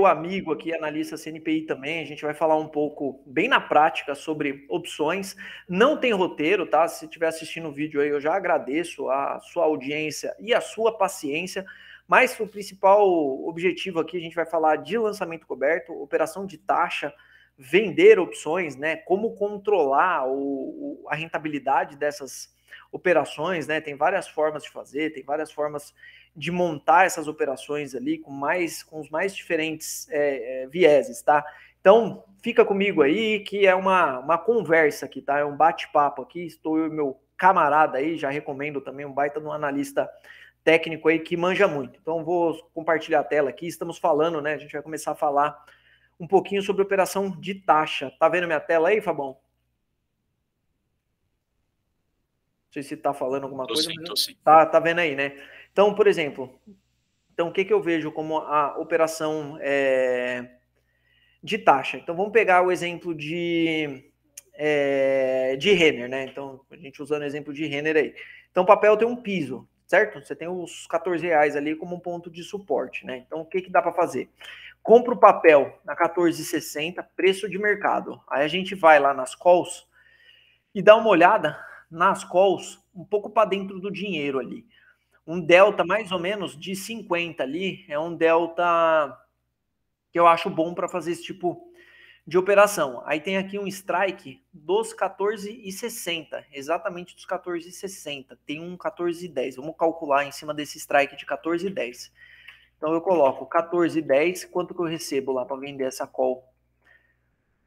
amigo aqui, analista CNPI também. A gente vai falar um pouco, bem na prática, sobre opções. Não tem roteiro, tá? Se estiver assistindo o vídeo aí, eu já agradeço a sua audiência e a sua paciência. Mas o principal objetivo aqui, a gente vai falar de lançamento coberto, operação de taxa, vender opções, né? Como controlar a rentabilidade dessas operações, né? Tem várias formas de fazer, tem várias formas de montar essas operações ali com os mais diferentes vieses, tá? Então, fica comigo aí, que é uma conversa aqui, tá? É um bate-papo aqui. Estou eu e meu camarada aí, já recomendo também, um baita de um analista técnico aí que manja muito. Então, vou compartilhar a tela aqui. Estamos falando, né? A gente vai começar a falar um pouquinho sobre operação de taxa. Tá vendo minha tela aí, Fabão? Não sei se tá falando alguma coisa. Tô sim. Tá vendo aí, né? Então, por exemplo, o que eu vejo como a operação de taxa? Então, vamos pegar o exemplo de Renner, né? Então, a gente usando o exemplo de Renner aí. Então, o papel tem um piso, certo? Você tem os R$14 ali como um ponto de suporte, né? Então, o que dá para fazer? Compra o papel na 14,60, preço de mercado. Aí a gente vai lá nas calls e dá uma olhada nas calls um pouco para dentro do dinheiro ali. Um delta mais ou menos de 50 ali é um delta que eu acho bom para fazer esse tipo de operação. Aí tem aqui um strike dos 14,60, exatamente dos 14,60. Tem um 14,10. Vamos calcular em cima desse strike de 14,10. Então eu coloco 14,10, quanto que eu recebo lá para vender essa call?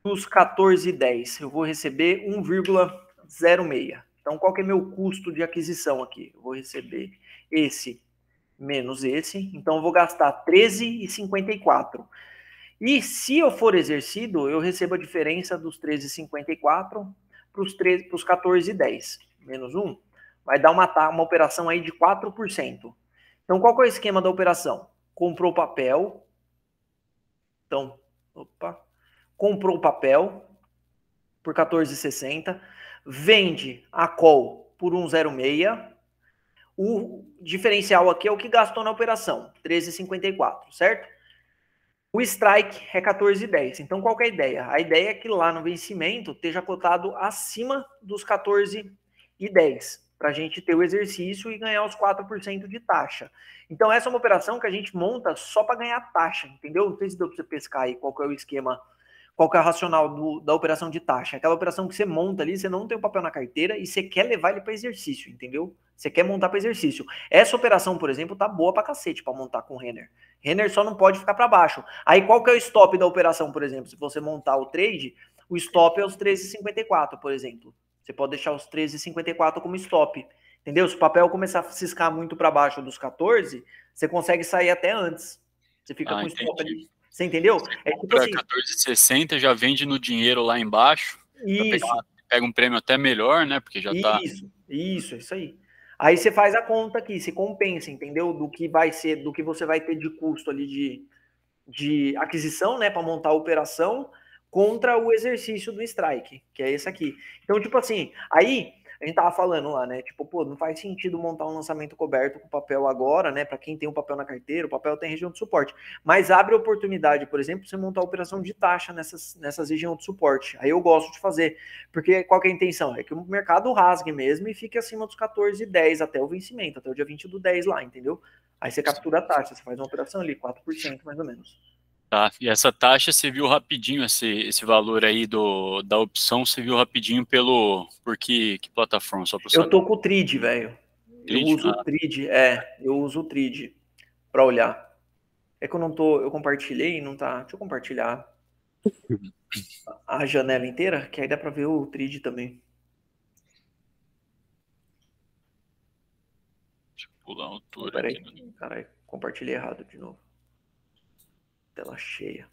Dos 14,10, eu vou receber 1,06. Então qual que é meu custo de aquisição aqui? Eu vou receber esse menos esse, então eu vou gastar 13,54. E se eu for exercido, eu recebo a diferença dos 13,54 para os 14,10. Menos 1, vai dar uma operação aí de 4%. Então qual que é o esquema da operação? Comprou papel, então, comprou o papel por 14,60, vende a call por 1,06. O diferencial aqui é o que gastou na operação, 13,54, certo? O strike é 14,10. Então, qual que é a ideia? A ideia é que lá no vencimento esteja cotado acima dos 14,10, para a gente ter o exercício e ganhar os 4% de taxa. Então, essa é uma operação que a gente monta só para ganhar taxa, entendeu? Não sei se deu para você pescar aí qual que é o esquema, qual que é o racional da operação de taxa. Aquela operação que você monta ali, você não tem o papel na carteira e você quer levar ele para exercício, entendeu? Você quer montar para exercício. Essa operação, por exemplo, tá boa para cacete para montar com o Renner. Renner só não pode ficar para baixo. Aí qual que é o stop da operação, por exemplo? Se você montar o trade, o stop é os 13,54, por exemplo. Você pode deixar os 13,54 como stop. Entendeu? Se o papel começar a ciscar muito para baixo dos 14, você consegue sair até antes. Você fica com stop ali. Você entendeu? Você compra assim, 14,60, já vende no dinheiro lá embaixo. Isso. Pega um prêmio até melhor, né? Porque já tá. Isso aí. Aí você faz a conta aqui, se compensa, entendeu? Do que vai ser, do que você vai ter de custo ali de aquisição, né, para montar a operação, contra o exercício do strike, que é esse aqui. Então, tipo assim, aí a gente tava falando lá, né, tipo, pô, não faz sentido montar um lançamento coberto com papel agora, né, para quem tem o papel na carteira, o papel tem região de suporte, mas abre oportunidade, por exemplo, você montar a operação de taxa nessas regiões de suporte. Aí eu gosto de fazer, porque qual que é a intenção? É que o mercado rasgue mesmo e fique acima dos 14,10 até o vencimento, até o dia 20 do 10 lá, entendeu? Aí você captura a taxa, você faz uma operação ali, 4% mais ou menos. Tá, e essa taxa você viu rapidinho, esse valor aí da opção, você viu rapidinho por que plataforma? Só pra eu saber. tô com o Trid, velho. Eu uso o Trid, eu uso o Trid pra olhar. É que eu não tô, eu compartilhei e não tá. Deixa eu compartilhar a janela inteira, que aí dá pra ver o Trid também. Deixa eu pular a altura Peraí, aqui. caralho, compartilhei errado de novo. Tela cheia.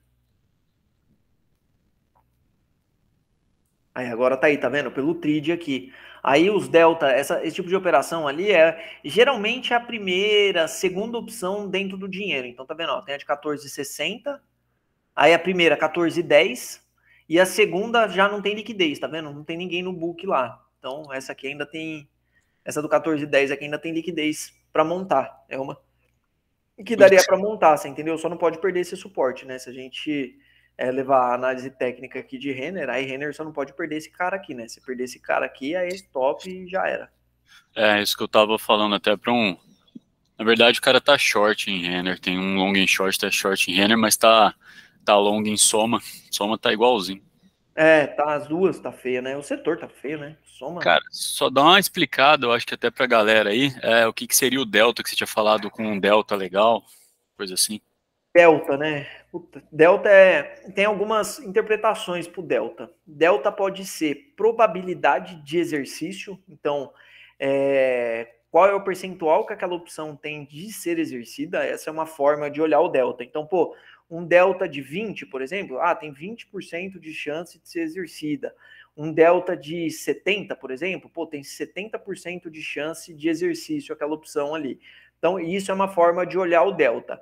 Aí agora tá aí, tá vendo? Pelo Trid aqui. Aí os delta, esse tipo de operação ali é geralmente a primeira, segunda opção dentro do dinheiro. Então tá vendo? Ó, tem a de 14,60, aí a primeira 14,10 e a segunda já não tem liquidez, tá vendo? Não tem ninguém no book lá. Então essa aqui ainda tem, essa do 14,10 aqui ainda tem liquidez para montar. É uma que daria para montar, você entendeu? Só não pode perder esse suporte, né? Se a gente levar a análise técnica aqui de Renner, aí Renner só não pode perder esse cara aqui, né? Se perder esse cara aqui, aí stop e já era. É, isso que eu tava falando até para um... Na verdade, o cara tá short em Renner, tem um long em short, tá short em Renner, mas tá long em Soma. Soma tá igualzinho. Tá as duas, tá feia, né? O setor tá feio, né? Soma. Cara, só dá uma explicada, eu acho que até pra galera aí, o que seria o delta que você tinha falado com um delta legal, coisa assim. Delta, né? Puta, delta tem algumas interpretações pro delta. Delta pode ser probabilidade de exercício, então qual é o percentual que aquela opção tem de ser exercida? Essa é uma forma de olhar o delta. Então, pô, um delta de 20, por exemplo, tem 20% de chance de ser exercida. Um delta de 70, por exemplo, pô, tem 70% de chance de exercício aquela opção ali. Então, isso é uma forma de olhar o delta.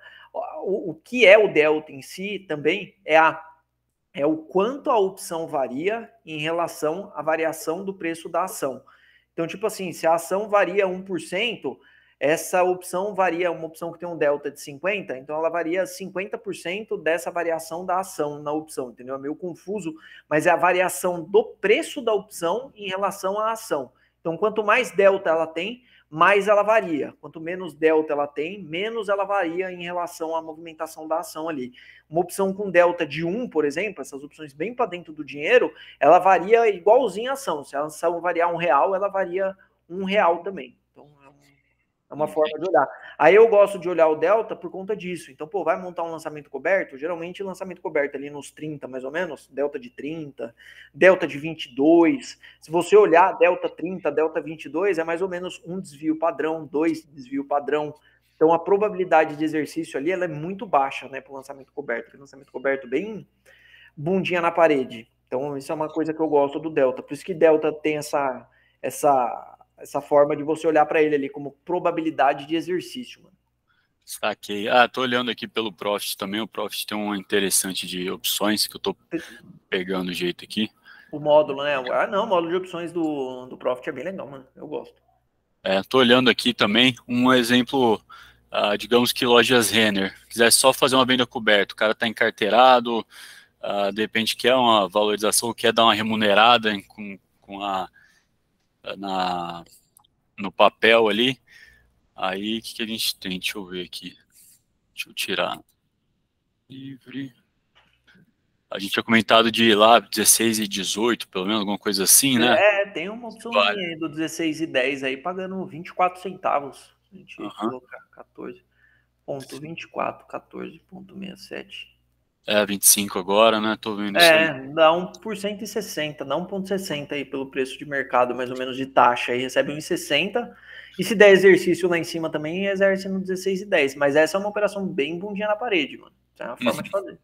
O que é o delta em si também é o quanto a opção varia em relação à variação do preço da ação. Então, tipo assim, se a ação varia 1%, essa opção varia, uma opção que tem um delta de 50, então ela varia 50% dessa variação da ação na opção, entendeu? É meio confuso, mas é a variação do preço da opção em relação à ação. Então, quanto mais delta ela tem, mais ela varia. Quanto menos delta ela tem, menos ela varia em relação à movimentação da ação ali. Uma opção com delta de 1, por exemplo, essas opções bem para dentro do dinheiro, ela varia igualzinho a ação. Se a ação variar R$1, ela varia R$1 também. Então, é uma forma de olhar. Aí eu gosto de olhar o delta por conta disso. Então, pô, vai montar um lançamento coberto, geralmente lançamento coberto ali nos 30 mais ou menos, delta de 30, delta de 22. Se você olhar delta 30, delta 22, é mais ou menos um desvio padrão, 2 desvio padrão. Então, a probabilidade de exercício ali ela é muito baixa, né, para o lançamento coberto. Porque lançamento coberto bem bundinha na parede. Então, isso é uma coisa que eu gosto do delta. Por isso que delta tem essa forma de você olhar para ele ali como probabilidade de exercício, mano. Saquei. Tô olhando aqui pelo Profit também. O Profit tem uma interessante de opções que eu tô pegando o jeito aqui. O módulo, né? Não, o módulo de opções do Profit é bem legal, mano. Eu gosto. Tô olhando aqui também um exemplo, digamos que lojas Renner. Quiser só fazer uma venda coberta, o cara tá encarteirado, de repente quer uma valorização, quer dar uma remunerada no papel ali. Aí, o que a gente tem? Deixa eu ver aqui. Deixa eu tirar. Livre. A gente tinha comentado de ir lá 16 e 18, pelo menos, alguma coisa assim, né? Tem uma opçãozinha aí do 16 e 10 aí, pagando 24 centavos. A gente colocar 14.24, 14.67. 25 agora, né? Tô vendo isso aí. Dá 1,60, dá 1,60 aí pelo preço de mercado, mais ou menos, de taxa. Aí recebe 1,60. E se der exercício lá em cima também, exerce no 16 e 10. Mas essa é uma operação bem bundinha na parede, mano. Essa é uma forma de fazer.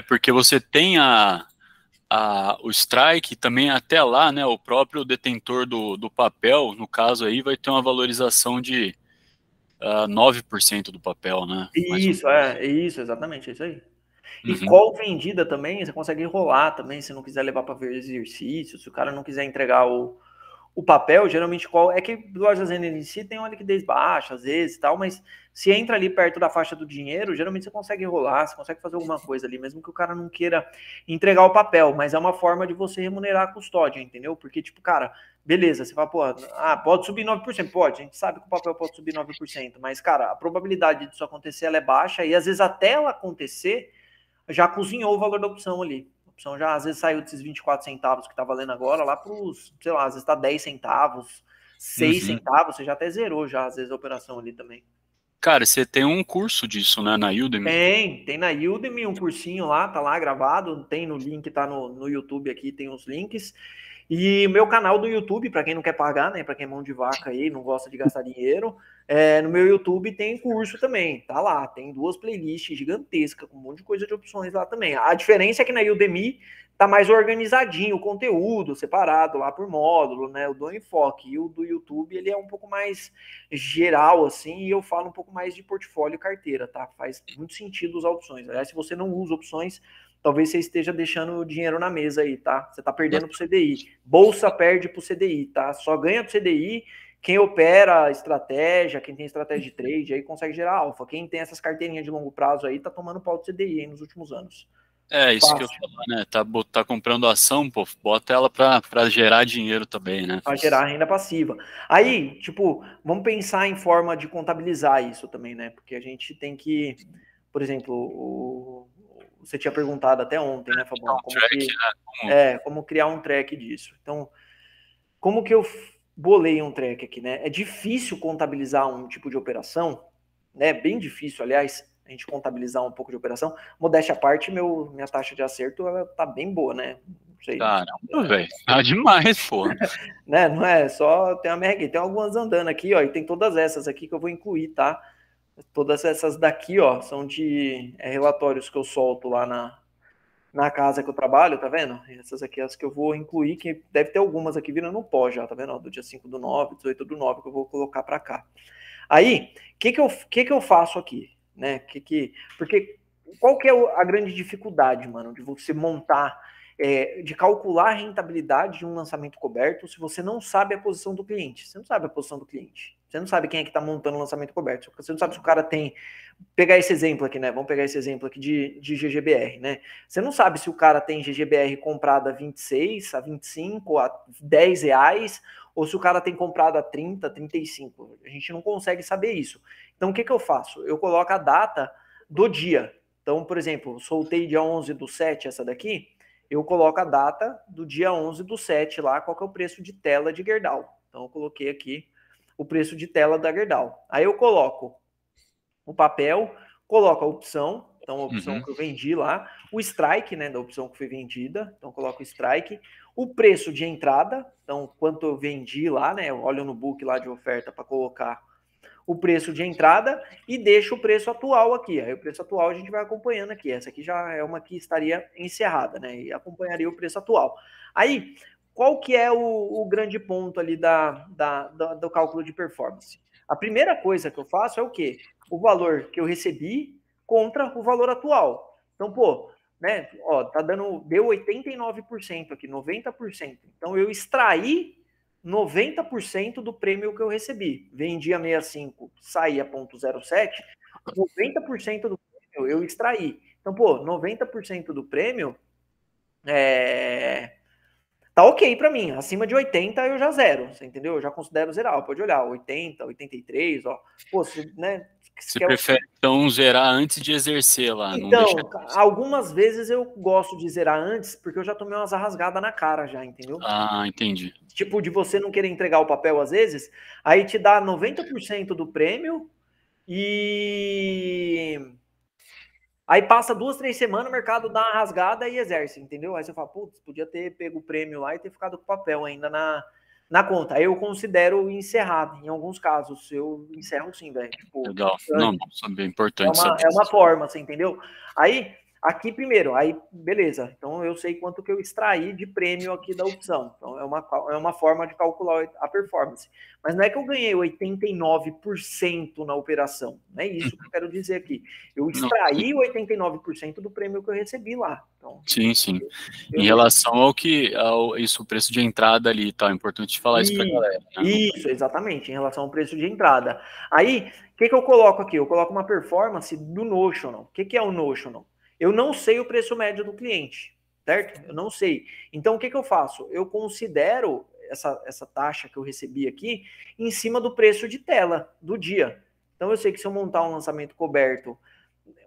Porque você tem o strike, também até lá, né? O próprio detentor do papel, no caso aí, vai ter uma valorização de 9% do papel, né? Isso, isso, exatamente, é isso aí. E Uhum. call vendida também, você consegue enrolar também, se não quiser levar para ver exercício, se o cara não quiser entregar o papel, geralmente call, é que lojas em si tem uma liquidez baixa, às vezes, tal, mas se entra ali perto da faixa do dinheiro, geralmente você consegue enrolar, você consegue fazer alguma coisa ali, mesmo que o cara não queira entregar o papel, mas é uma forma de você remunerar a custódia, entendeu? Porque, tipo, cara, beleza, você fala, pô, pode subir 9%, pode, a gente sabe que o papel pode subir 9%, mas, cara, a probabilidade disso acontecer, ela é baixa, e às vezes até ela acontecer, já cozinhou o valor da opção ali. A opção já às vezes saiu desses 24 centavos que tá valendo agora lá para os, sei lá, às vezes tá 10 centavos, 6 centavos, você já até zerou já às vezes a operação ali também. Cara, você tem um curso disso, né, na Udemy? Tem na Udemy um cursinho lá, tá lá gravado, tem no link, tá no YouTube aqui, tem os links. E o meu canal do YouTube, para quem não quer pagar, né, para quem é mão de vaca aí, não gosta de gastar dinheiro, no meu YouTube tem curso também, tá lá, tem 2 playlists gigantescas, com um monte de coisa de opções lá também. A diferença é que na Udemy tá mais organizadinho o conteúdo, separado lá por módulo, né, o do Enfoque, e o do YouTube, ele é um pouco mais geral, assim, e eu falo um pouco mais de portfólio e carteira, tá? Faz muito sentido usar opções. Aliás, se você não usa opções, talvez você esteja deixando o dinheiro na mesa aí, tá? Você tá perdendo pro CDI. Bolsa perde pro CDI, tá? Só ganha pro CDI Quem opera estratégia, quem tem estratégia de trade, aí consegue gerar alfa. Quem tem essas carteirinhas de longo prazo aí, tá tomando pau de CDI aí nos últimos anos. Isso que eu ia falar, né? Tá comprando ação, pô, bota ela pra gerar dinheiro também, né? Para gerar renda passiva. Aí, tipo, vamos pensar em forma de contabilizar isso também, né? Porque a gente tem que, por exemplo, você tinha perguntado até ontem, né, Fabão? Como criar um track disso. Então, como que eu bolei um track aqui, né? É difícil contabilizar um tipo de operação, né? Bem difícil, aliás, a gente contabilizar um pouco de operação. Modéstia à parte, minha taxa de acerto ela tá bem boa, né? Não sei. Caramba, velho. Tá demais, pô. Né? Não é só tem uma merguinha, tem algumas andando aqui, ó, e tem todas essas aqui que eu vou incluir, tá? Todas essas daqui, ó, são de relatórios que eu solto lá na casa que eu trabalho, tá vendo? Essas aqui as que eu vou incluir, que deve ter algumas aqui virando no pó já, tá vendo? Ó, do dia 5/9, 18/9, que eu vou colocar para cá. Aí, o que eu faço aqui, né? Porque qual que é a grande dificuldade, mano, de você montar, de calcular a rentabilidade de um lançamento coberto se você não sabe a posição do cliente? Você não sabe a posição do cliente. Você não sabe quem é que está montando o lançamento coberto. Você não sabe se o cara tem. Pegar esse exemplo aqui, né? Vamos pegar esse exemplo aqui de GGBR, né? Você não sabe se o cara tem GGBR comprado a 26, a 25, a 10 reais, ou se o cara tem comprado a 30, 35. A gente não consegue saber isso. Então, o que eu faço? Eu coloco a data do dia. Então, por exemplo, soltei dia 11/7 essa daqui, eu coloco a data do dia 11/7 lá, qual que é o preço de tela de Gerdau. Então, eu coloquei aqui o preço de tela da Gerdau. Aí eu coloco o papel, coloco a opção, então a opção que eu vendi lá, o strike, né, da opção que foi vendida, então coloco o strike, o preço de entrada, então quanto eu vendi lá, né, eu olho no book lá de oferta para colocar o preço de entrada e deixo o preço atual aqui. Aí o preço atual a gente vai acompanhando aqui. Essa aqui já é uma que estaria encerrada, né? E acompanharia o preço atual. Aí, qual que é o grande ponto ali do cálculo de performance? A primeira coisa que eu faço é o quê? O valor que eu recebi contra o valor atual. Então, pô, né? Ó, deu 89% aqui, 90%. Então, eu extraí 90% do prêmio que eu recebi. Vendi a 65, saí a 0,07, 90% do prêmio eu extraí. Então, pô, 90% do prêmio tá ok para mim. Acima de 80 eu já zero, você entendeu? Eu já considero zerar. Pode olhar, 80, 83, ó. Pô, né? Você prefere, então, zerar antes de exercer lá? Então, não deixar... algumas vezes eu gosto de zerar antes, porque eu já tomei umas rasgadas na cara já, entendeu? Ah, entendi. Tipo, de você não querer entregar o papel às vezes, aí te dá 90% do prêmio e... Aí passa 2, 3 semanas, o mercado dá uma rasgada e exerce, entendeu? Aí você fala, putz, podia ter pego o prêmio lá e ter ficado com o papel ainda na conta. Aí eu considero encerrado. Em alguns casos, eu encerro sim, velho. Tipo, legal. Não, saber, importante saber. É uma forma, você entendeu? Aí, aqui primeiro, aí beleza. Então eu sei quanto que eu extraí de prêmio aqui da opção. Então é uma forma de calcular a performance. Mas não é que eu ganhei 89% na operação. Não é isso que eu quero dizer aqui. Eu extraí 89% do prêmio que eu recebi lá. Então, sim. Em relação ao o preço de entrada ali, tá? É importante falar isso pra galera. Né? Isso, exatamente, em relação ao preço de entrada. Aí, o que eu coloco aqui? Eu coloco uma performance do Notional. O que é o Notional? Eu não sei o preço médio do cliente, certo? Eu não sei. Então, o que eu faço? Eu considero essa taxa que eu recebi aqui em cima do preço de tela do dia. Então, eu sei que se eu montar um lançamento coberto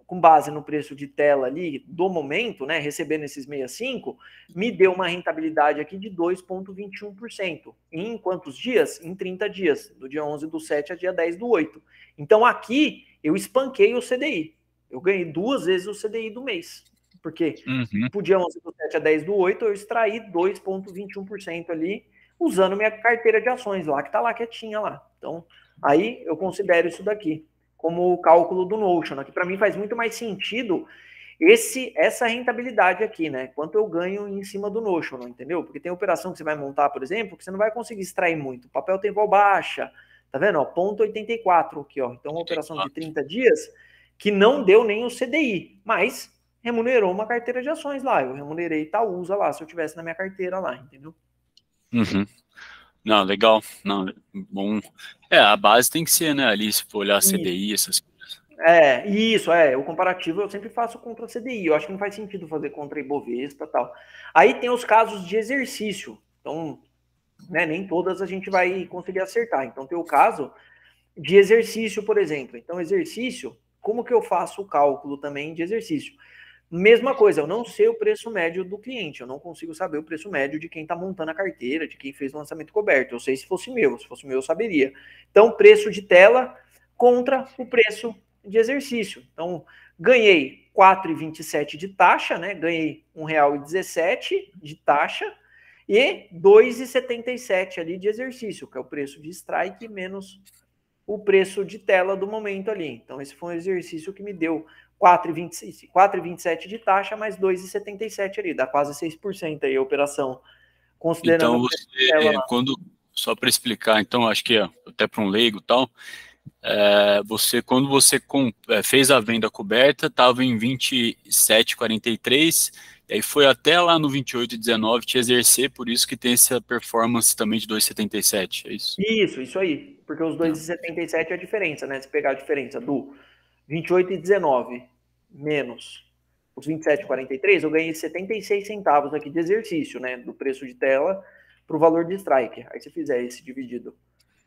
com base no preço de tela ali do momento, né, recebendo esses 65, me deu uma rentabilidade aqui de 2,21%. Em quantos dias? Em 30 dias, do dia 11/7 a dia 10/8. Então aqui eu espanquei o CDI. Eu ganhei 2 vezes o CDI do mês. Porque pro dia 11/7 a 10/8 eu extraí 2,21% ali, usando minha carteira de ações lá, que tá lá quietinha lá. Então, aí eu considero isso daqui como o cálculo do Notion, que para mim faz muito mais sentido essa rentabilidade aqui, né? Quanto eu ganho em cima do Notion, entendeu? Porque tem operação que você vai montar, por exemplo, que você não vai conseguir extrair muito. O papel tem vol baixa, tá vendo? Ó, 0,84 aqui, ó. Então, uma operação de 30 dias que não deu nem o CDI, mas remunerou uma carteira de ações lá. Eu remunerei Itaúsa lá, se eu tivesse na minha carteira lá, entendeu? Não, legal. Não, bom. A base tem que ser, né? Ali, se for olhar Isso, CDI, essas coisas. o comparativo eu sempre faço contra a CDI, eu acho que não faz sentido fazer contra a Ibovespa e tal. Aí tem os casos de exercício, então, né, nem todas a gente vai conseguir acertar, então tem o caso de exercício, por exemplo. Então, exercício, como que eu faço o cálculo também de exercício? Mesma coisa, eu não sei o preço médio do cliente, eu não consigo saber o preço médio de quem está montando a carteira, de quem fez o lançamento coberto. Eu sei se fosse meu, se fosse meu eu saberia. Então, preço de tela contra o preço de exercício. Então, ganhei 4,27 de taxa, né? Ganhei R$1,17 de taxa e 2,77 ali de exercício, que é o preço de strike menos o preço de tela do momento ali. Então, esse foi um exercício que me deu 4,27 de taxa, mais 2,77 ali, dá quase 6% aí a operação, considerando Então, o preço de tela você, lá. só para explicar, então, acho que até para um leigo e tal, quando você fez a venda coberta, estava em 27,43, e aí foi até lá no 28,19 te exercer, por isso que tem essa performance também de 2,77, é isso? Isso aí. Porque os Não. 2,77 é a diferença, né? Se pegar a diferença do 28,19 menos os 27,43, eu ganhei 76 centavos aqui de exercício, né? Do preço de tela para o valor de strike. Aí se fizer esse dividido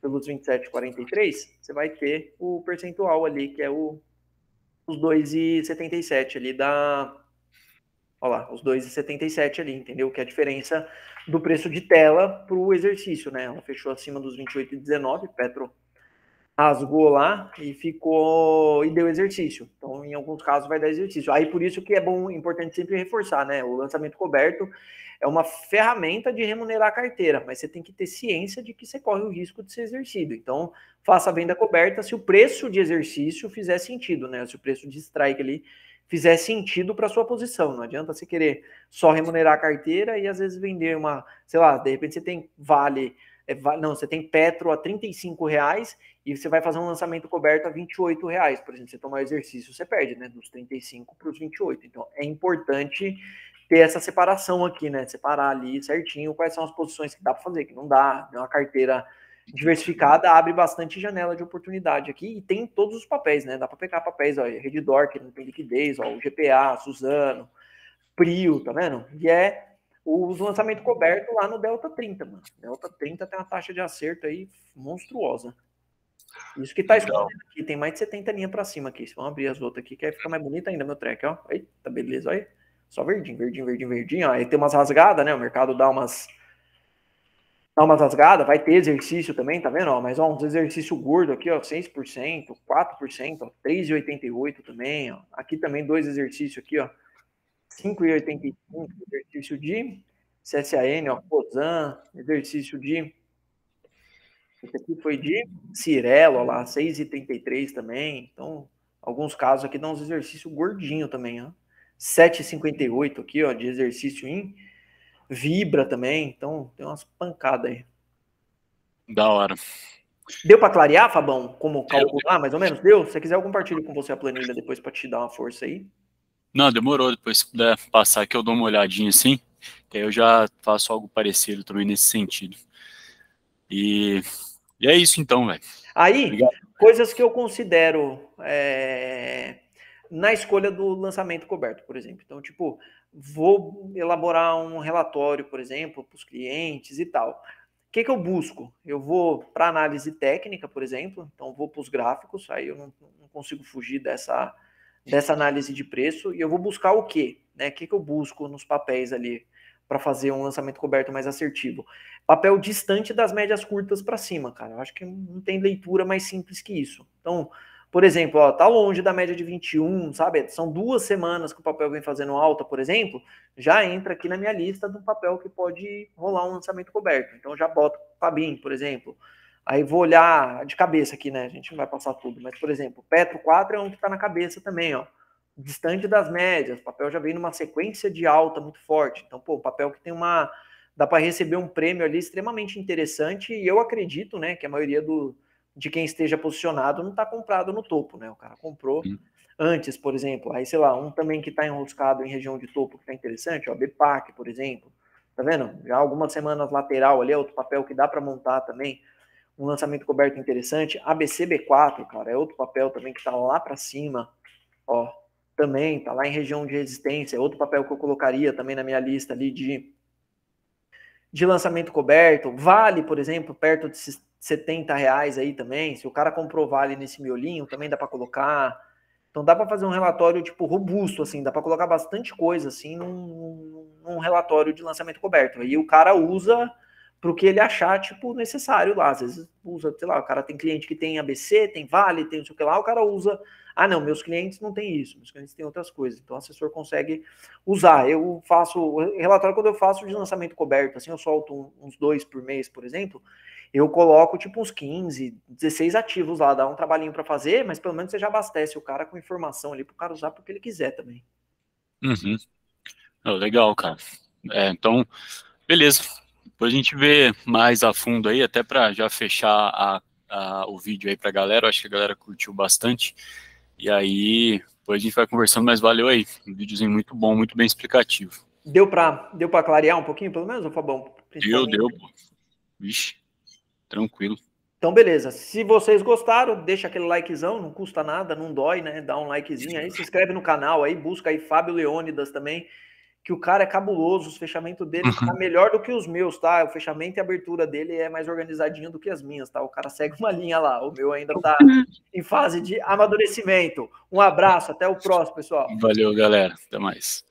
pelos 27,43, você vai ter o percentual ali, que é os 2,77 ali da. Olha lá, os 2,77 ali, entendeu? Que é a diferença do preço de tela para o exercício, né? Ela fechou acima dos 28,19, Petro rasgou lá e ficou e deu exercício. Então, em alguns casos vai dar exercício. Aí por isso que é bom, importante sempre reforçar, né? O lançamento coberto é uma ferramenta de remunerar a carteira, mas você tem que ter ciência de que você corre o risco de ser exercido. Então, faça a venda coberta se o preço de exercício fizer sentido, né? Se o preço de strike ali fizer sentido para sua posição. Não adianta você querer só remunerar a carteira e às vezes vender uma, sei lá, de repente você tem não, você tem Petro a R$35 e você vai fazer um lançamento coberto a R$28, por exemplo, você tomar o exercício, você perde, né, dos 35 para os 28. Então, é importante ter essa separação aqui, né, separar ali certinho quais são as posições que dá para fazer, que não dá, uma carteira diversificada abre bastante janela de oportunidade aqui e tem todos os papéis, né, dá para pegar papéis, ó, Redditor, que não tem liquidez, ó, o GPA, Suzano, Prio, tá vendo? E é o lançamento coberto lá no Delta 30, mano. Delta 30 tem uma taxa de acerto aí monstruosa. Isso que tá Legal. escondendo aqui, tem mais de 70 linhas pra cima aqui. Vamos abrir as outras aqui, que aí fica mais bonito ainda meu track, ó. Eita, beleza, olha. Só verdinho, verdinho, verdinho, verdinho. Ó. Aí tem umas rasgadas, né? O mercado dá umas rasgadas, vai ter exercício também, tá vendo? Ó, mas ó, uns exercício gordo aqui, ó, 6%, 4%, ó, 3,88 também, ó. Aqui também dois exercícios aqui, ó. 5,85, exercício de CSAN, ó, COSAN, exercício de. Esse aqui foi de Cirelo, ó lá, 6,33 também. Então, alguns casos aqui dão uns exercícios gordinho também, ó. 7,58 aqui, ó, de exercício em Vibra também. Então, tem umas pancadas aí. Da hora. Deu para clarear, Fabão, como calcular, mais ou menos? Deu? Se você quiser, eu compartilho com você a planilha depois para te dar uma força aí. Não, demorou, depois se puder passar que eu dou uma olhadinha assim, que aí eu já faço algo parecido também nesse sentido. E, e é isso então, velho. Aí, Obrigado. coisas que eu considero na escolha do lançamento coberto, por exemplo. Então, tipo, vou elaborar um relatório, por exemplo, para os clientes e tal. O que eu busco? Eu vou para análise técnica, por exemplo, então vou para os gráficos, aí eu não consigo fugir dessa análise de preço, e eu vou buscar o quê? Né? O que eu busco nos papéis ali para fazer um lançamento coberto mais assertivo? Papel distante das médias curtas para cima, cara. Eu acho que não tem leitura mais simples que isso. Então, por exemplo, ó, tá longe da média de 21, sabe? São 2 semanas que o papel vem fazendo alta, por exemplo, já entra aqui na minha lista de um papel que pode rolar um lançamento coberto. Então, já boto Fabin, por exemplo. Aí vou olhar de cabeça aqui, né? A gente não vai passar tudo, mas, por exemplo, Petro 4 é um que tá na cabeça também, ó. Distante das médias, o papel já vem numa sequência de alta muito forte. Então, pô, o papel que tem uma. Dá para receber um prêmio ali extremamente interessante, e eu acredito, né, que a maioria de quem esteja posicionado não está comprado no topo, né? O cara comprou antes, por exemplo. Aí, sei lá, um também que está enroscado em região de topo que está interessante, ó, BPAC, por exemplo. Tá vendo? Já algumas semanas lateral ali, é outro papel que dá para montar também. Um lançamento coberto interessante. ABCB4, cara, é outro papel também que tá lá para cima. Ó, também tá lá em região de resistência. É outro papel que eu colocaria também na minha lista ali de lançamento coberto. Vale, por exemplo, perto de R$ 70 aí também. Se o cara comprou Vale nesse miolinho, também dá para colocar. Então dá para fazer um relatório tipo robusto, assim, dá para colocar bastante coisa assim num relatório de lançamento coberto. Aí o cara usa para o que ele achar tipo necessário lá. Às vezes usa, sei lá, o cara tem cliente que tem ABC, tem Vale, tem não sei o que lá, o cara usa. Ah, não, meus clientes não têm isso, meus clientes têm outras coisas. Então o assessor consegue usar. Eu faço relatório quando eu faço de lançamento coberto, assim, eu solto uns 2 por mês, por exemplo. Eu coloco tipo uns 15, 16 ativos lá, dá um trabalhinho para fazer, mas pelo menos você já abastece o cara com informação ali para o cara usar porque ele quiser também. Uhum. Oh, legal, cara. Então, beleza. Depois a gente vê mais a fundo aí, até para já fechar o vídeo aí pra galera. Eu acho que a galera curtiu bastante. E aí, depois a gente vai conversando, mas valeu aí. Um videozinho muito bom, muito bem explicativo. Deu para clarear um pouquinho, pelo menos, Fabão? Deu. Vixe, tranquilo. Então, beleza. Se vocês gostaram, deixa aquele likezão, não custa nada, não dói, né? Dá um likezinho aí, se inscreve no canal aí, busca aí Fábio Leônidas também, que o cara é cabuloso, os fechamentos dele tá melhor do que os meus, tá? O fechamento e a abertura dele é mais organizadinho do que as minhas, tá? O cara segue uma linha lá, o meu ainda tá em fase de amadurecimento. Um abraço, até o próximo, pessoal. Valeu, galera. Até mais.